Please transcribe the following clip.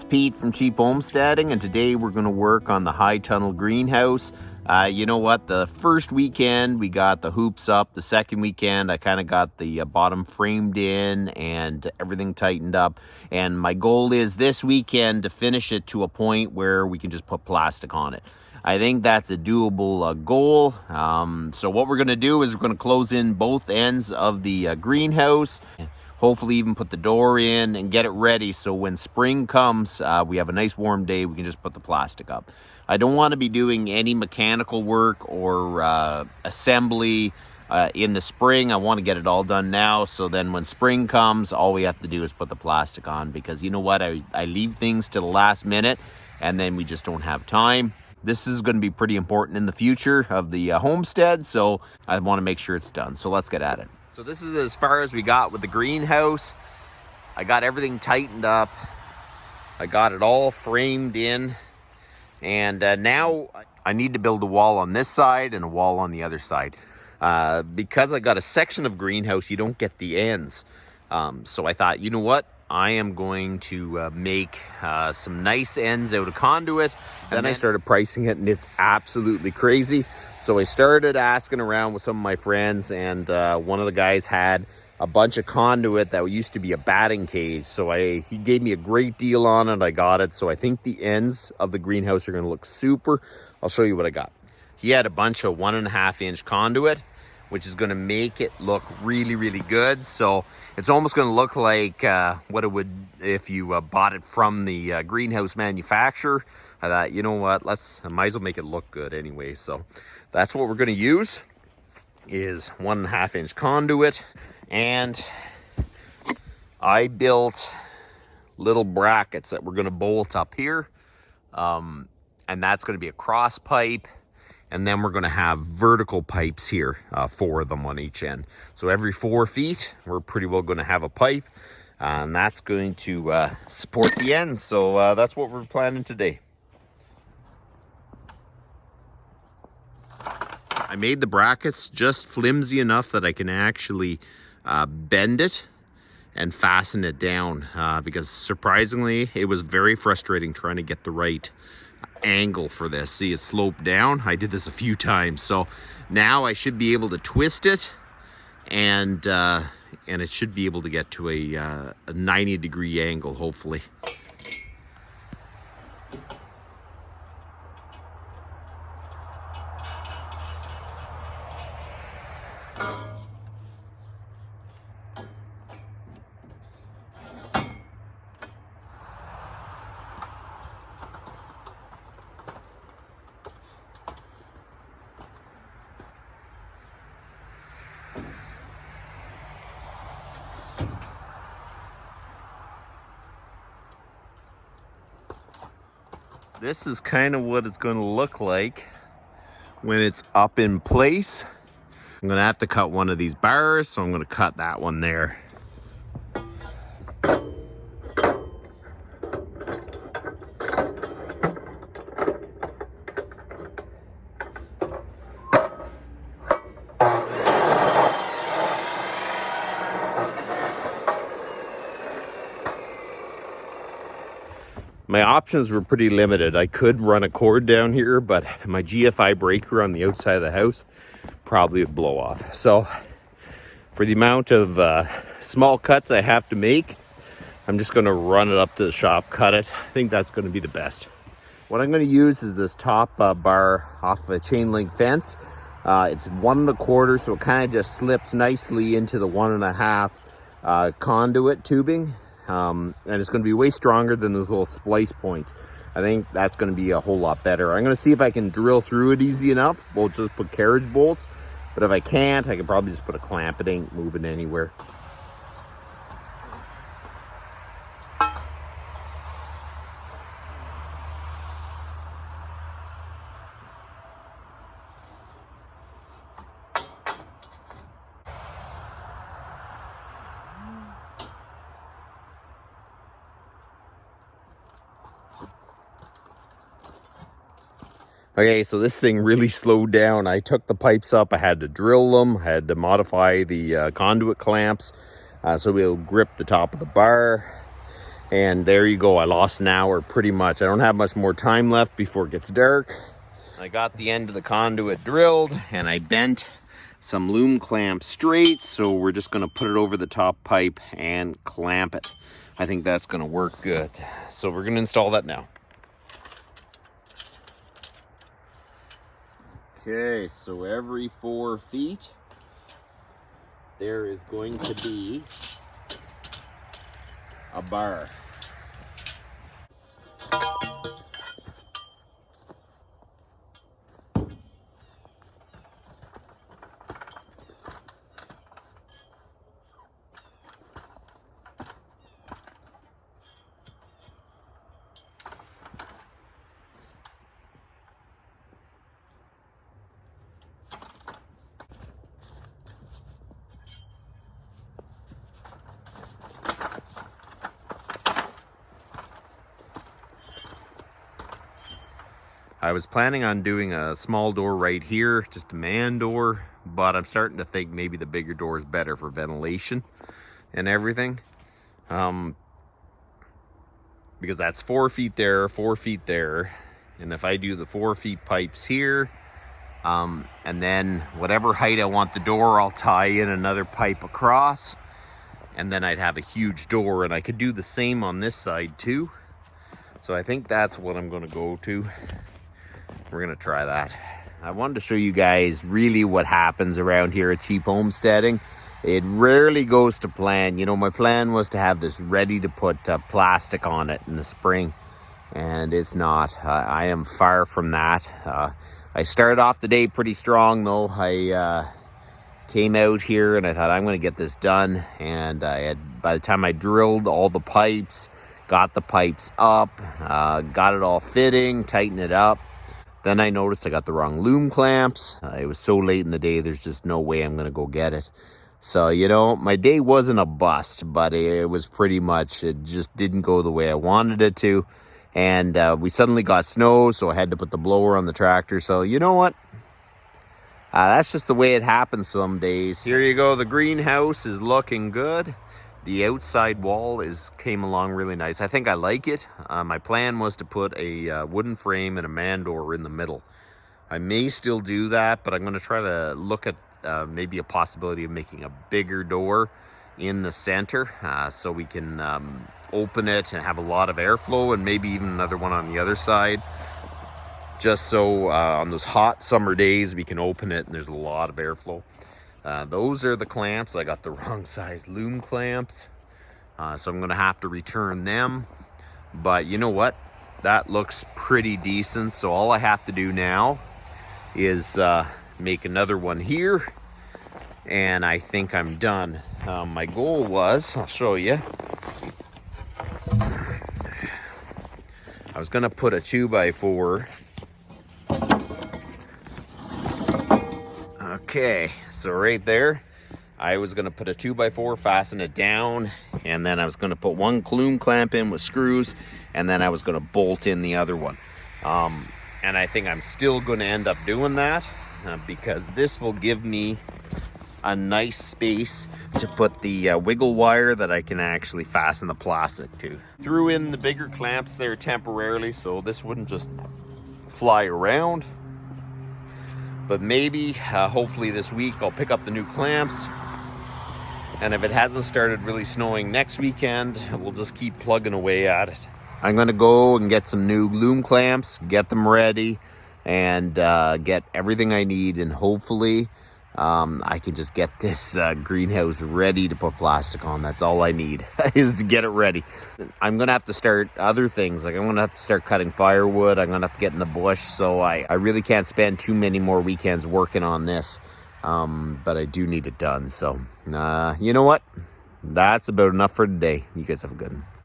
Pete from Cheap Homesteading, and today we're going to work on the high tunnel greenhouse. You know what? The first weekend we got the hoops up. The second weekend I kind of got the bottom framed in and everything tightened up. And my goal is this weekend to finish it to a point where we can just put plastic on it. I think that's a doable goal. So what we're going to do is we're going to close in both ends of the greenhouse. Hopefully even put the door in and get it ready so when spring comes, we have a nice warm day, we can just put the plastic up. I don't want to be doing any mechanical work or assembly in the spring. I want to get it all done now, so then when spring comes, all we have to do is put the plastic on, because you know what, I leave things to the last minute and then we just don't have time. This is going to be pretty important in the future of the homestead, so I want to make sure it's done. So let's get at it. So this is as far as we got with the greenhouse. I got everything tightened up. I got it all framed in. And now I need to build a wall on this side and a wall on the other side. Because I got a section of greenhouse, you don't get the ends. So I thought, you know what? I am going to make some nice ends out of conduit. And then I started pricing it, and it's absolutely crazy. So I started asking around with some of my friends, and one of the guys had a bunch of conduit that used to be a batting cage. So he gave me a great deal on it. I got it. So I think the ends of the greenhouse are going to look super. I'll show you what I got. He had a bunch of 1.5 inch conduit, which is going to make it look really, really good. So it's almost going to look like what it would if you bought it from the greenhouse manufacturer. I thought, you know what, I might as well make it look good anyway. So that's what we're going to use, is 1.5 inch conduit. And I built little brackets that we're going to bolt up here. And that's going to be a cross pipe. And then we're going to have vertical pipes here, 4 of them on each end. So every 4 feet, we're pretty well going to have a pipe. And that's going to support the ends. So that's what we're planning today. I made the brackets just flimsy enough that I can actually bend it and fasten it down. Because surprisingly, it was very frustrating trying to get the right angle for this. See, it's sloped down. I did this a few times, so now I should be able to twist it, and it should be able to get to a 90-degree angle, hopefully. This is kind of what it's going to look like when it's up in place. I'm going to have to cut one of these bars, so I'm going to cut that one there. My options were pretty limited. I could run a cord down here, but my GFI breaker on the outside of the house probably would blow off. So for the amount of small cuts I have to make, I'm just going to run it up to the shop, cut it. I think that's going to be the best. What I'm going to use is this top bar off a chain link fence. It's 1 1/4, so it kind of just slips nicely into the 1.5 conduit tubing. And it's going to be way stronger than those little splice points. I think that's going to be a whole lot better. I'm going to see if I can drill through it easy enough. We'll just put carriage bolts. But if I can't, I can probably just put a clamp. It ain't moving anywhere. Okay, so this thing really slowed down. I took the pipes up, I had to drill them, I had to modify the conduit clamps so it'll grip the top of the bar. And there you go. I lost an hour pretty much. I don't have much more time left before it gets dark. I got the end of the conduit drilled and I bent some loom clamp straight. So we're just going to put it over the top pipe and clamp it. I think that's going to work good. So we're going to install that now. Okay, so every 4 feet, there is going to be a bar. I was planning on doing a small door right here, just a man door, but I'm starting to think maybe the bigger door is better for ventilation and everything. Because that's 4 feet there, 4 feet there. And if I do the 4 feet pipes here, and then whatever height I want the door, I'll tie in another pipe across. And then I'd have a huge door, and I could do the same on this side too. So I think that's what I'm gonna go to. We're gonna try that. I wanted to show you guys really what happens around here at Cheap Homesteading. It rarely goes to plan. You know, my plan was to have this ready to put plastic on it in the spring, and it's not. I am far from that. I started off the day pretty strong though. I came out here and I thought I'm gonna get this done, and by the time I drilled all the pipes, got the pipes up, got it all fitting, tightened it up, then I noticed I got the wrong loom clamps. It was so late in the day, there's just no way I'm gonna go get it. So, you know, my day wasn't a bust, but it was pretty much, it just didn't go the way I wanted it to. And we suddenly got snow, so I had to put the blower on the tractor. So, you know what? That's just the way it happens some days. Here you go, the greenhouse is looking good. The outside wall came along really nice. I think I like it. My plan was to put a wooden frame and a man door in the middle. I may still do that, but I'm going to try to look at maybe a possibility of making a bigger door in the center, so we can open it and have a lot of airflow, and maybe even another one on the other side, just so on those hot summer days we can open it and there's a lot of airflow. Those are the clamps. I got the wrong size loom clamps, so I'm gonna have to return them, but you know what, that looks pretty decent. So all I have to do now is make another one here, and I think I'm done. My goal was, I'll show you, I was gonna put a 2x4. Okay, so right there, I was gonna put a 2x4, fasten it down, and then I was gonna put one loom clamp in with screws, and then I was gonna bolt in the other one. And I think I'm still gonna end up doing that, because this will give me a nice space to put the wiggle wire that I can actually fasten the plastic to. Threw in the bigger clamps there temporarily, so this wouldn't just fly around. But maybe, hopefully this week, I'll pick up the new clamps. And if it hasn't started really snowing next weekend, we'll just keep plugging away at it. I'm gonna go and get some new loom clamps, get them ready, and get everything I need. And hopefully I can just get this greenhouse ready to put plastic on. That's all I need is to get it ready. I'm gonna have to start other things. Like I'm gonna have to start cutting firewood. I'm gonna have to get in the bush. So I really can't spend too many more weekends working on this. But I do need it done. So you know what? That's about enough for today. You guys have a good one.